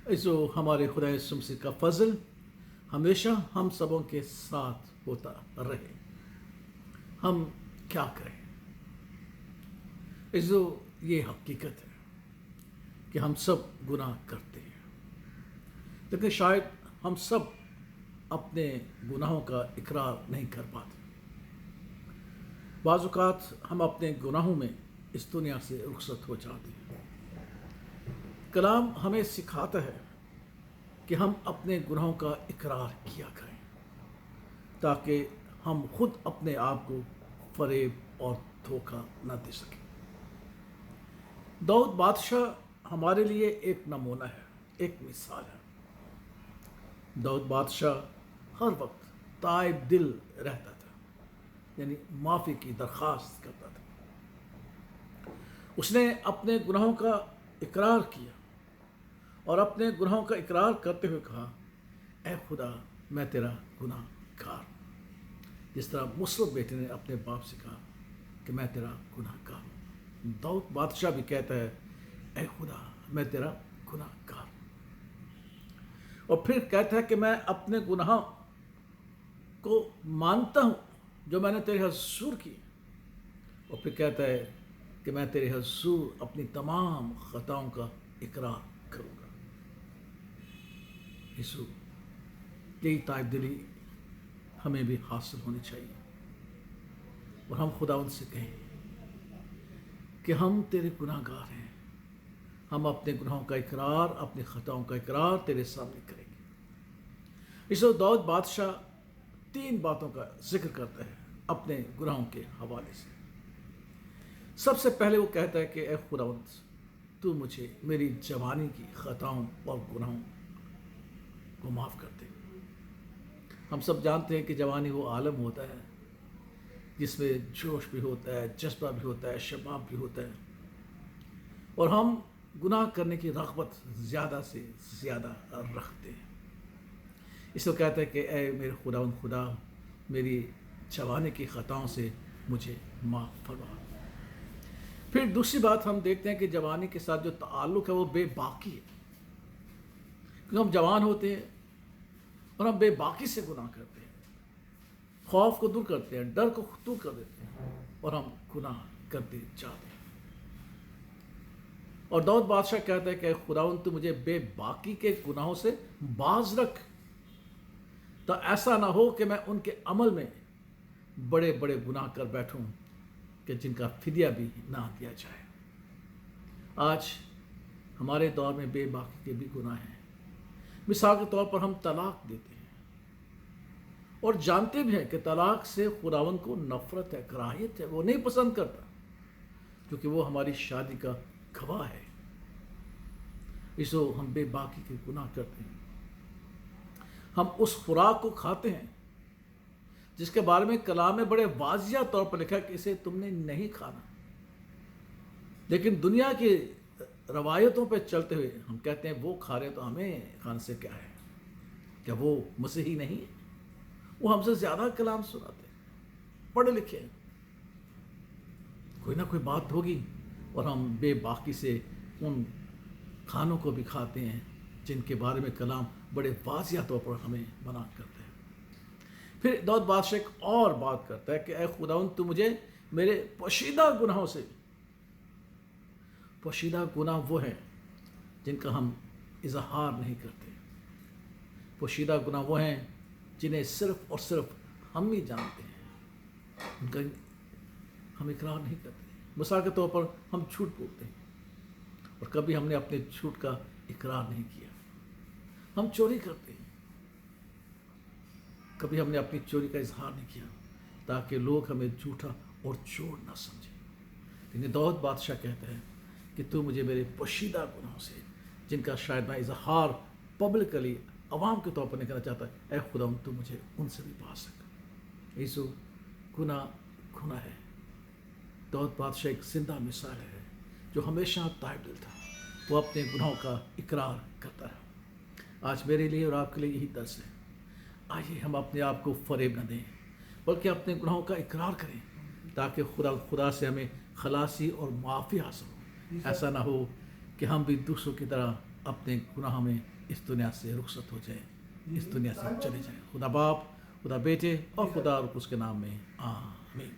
जो हमारे खुदा यीशु मसीह का फजल हमेशा हम सबों के साथ होता रहे। हम क्या करें? जो ये हकीकत है कि हम सब गुनाह करते हैं, लेकिन शायद हम सब अपने गुनाहों का इकरार नहीं कर पाते। बाज़ औक़ात हम अपने गुनाहों में इस दुनिया से रुखसत हो जाते हैं। कलाम हमें सिखाता है कि हम अपने गुनाहों का इकरार किया करें, ताकि हम खुद अपने आप को फरेब और धोखा न दे सकें। दाऊद बादशाह हमारे लिए एक नमूना है, एक मिसाल है। दाऊद बादशाह हर वक्त ताइब दिल रहता था, यानी माफ़ी की दरख्वास्त करता था। उसने अपने गुनाहों का इकरार किया और अपने गुनाहों का इकरार करते हुए कहा, ऐ खुदा मैं तेरा गुनाहगार। जिस तरह मुसरत बेटे ने अपने बाप से कहा कि मैं तेरा गुनाहगार हूँ, दाऊद बादशाह भी कहता है, ऐ खुदा मैं तेरा गुनाहगार। और फिर कहता है कि मैं अपने गुनाह को मानता हूँ जो मैंने तेरे हुज़ूर किए। और फिर कहता है कि मैं तेरे हुज़ूर अपनी तमाम खताओं का इकरार करूँगा। यीशु, यही ताइब दिली हमें भी हासिल होनी चाहिए और हम खुदावंद से कहें कि हम तेरे गुनाहगार हैं। हम अपने गुनाहों का इकरार, अपनी खताओं का इकरार तेरे सामने करेंगे। इसलिए दाऊद बादशाह 3 बातों का जिक्र करता है अपने गुनाहों के हवाले से। सबसे पहले वो कहता है कि ऐ खुदावंद, तू मुझे मेरी जवानी की खताओं और गुनाहों को माफ़ कर दे। हम सब जानते हैं कि जवानी वो आलम होता है जिसमें जोश भी होता है, जज्बा भी होता है, शबाब भी होता है, और हम गुनाह करने की रग़बत ज़्यादा से ज़्यादा रखते हैं। इसलिए कहता है कि ऐ मेरे खुदावंद खुदा, मेरी जवानी की ख़ताओं से मुझे माफ़ फरमा। फिर दूसरी बात हम देखते हैं कि जवानी के साथ जो ताल्लुक़ है वो बेबाकी है, क्योंकि हम जवान होते हैं और हम बेबाकी से गुनाह करते हैं, खौफ को दूर करते हैं, डर को दूर कर देते हैं और हम गुनाह करते जाते हैं। और दाऊद बादशाह कहता है कि खुदावंद तू मुझे बेबाकी के गुनाहों से बाज रख, तो ऐसा ना हो कि मैं उनके अमल में बड़े बड़े गुनाह कर बैठूं कि जिनका फिदिया भी ना दिया जाए। आज हमारे दौर में बेबाकी के भी गुनाह हैं। मिसाल के तौर पर हम तलाक देते हैं और जानते भी हैं कि तलाक से खुदावंद को नफरत है, कराहियत है, वो नहीं पसंद करता, क्योंकि वो हमारी शादी का गवाह है। इसो हम बेबाकी के गुनाह करते हैं। हम उस खुराक को खाते हैं जिसके बारे में कलाम में बड़े वाजिया तौर पर लिखा है कि इसे तुमने नहीं खाना, लेकिन दुनिया की रवायतों पर चलते हुए हम कहते हैं वो खा रहे तो हमें खाने से क्या है, क्या वो मसीही नहीं है? वो हमसे ज़्यादा कलाम सुनाते हैं, पढ़े लिखे हैं, कोई ना कोई बात होगी, और हम बेबाकी से उन खानों को भी खाते हैं जिनके बारे में कलाम बड़े वाजिया तौर पर हमें मना करते हैं। फिर दाऊद बादशाह एक और बात करता है कि ऐ खुदावंद तू मुझे मेरे पोशीदा गुनाहों से, पोशीदा गुनाह वो हैं जिनका हम इजहार नहीं करते, पोशीदा गुनाह वो हैं जिन्हें सिर्फ और सिर्फ हम ही जानते हैं, उनका हम इकरार नहीं करते। मिसाल के तौर पर हम झूठ बोलते हैं और कभी हमने अपने झूठ का इकरार नहीं किया। हम चोरी करते हैं, कभी हमने अपनी चोरी का इजहार नहीं किया ताकि लोग हमें झूठा और चोर ना समझें। लेकिन दाऊद बादशाह कहता है कि तू मुझे मेरे पोशीदा गुनाहों से, जिनका शायद मैं इजहार पब्लिकली अवाम के तौर पर नहीं करना चाहता, ऐ खुदा तू मुझे उनसे भी पास सक। यीशु गुनाह है। दाऊद बादशाह एक जिंदा मिसाल है जो हमेशा ताइब दिल था, वो अपने गुनाहों का इकरार करता है। आज मेरे लिए और आपके लिए यही दर्स है। आइए हम अपने आप को फरेब न दें, बल्कि अपने गुनाहों का इकरार करें, ताकि खुदा से हमें खलासी और माफ़ी हासिल हो। ऐसा ना हो कि हम भी दूसरों की तरह اپنے گناہ میں اس دنیا سے رخصت ہو جائیں، اس دنیا سے چلے جائیں۔ خدا باپ، خدا بیٹے اور خدا اور اس کے نام میں آمین۔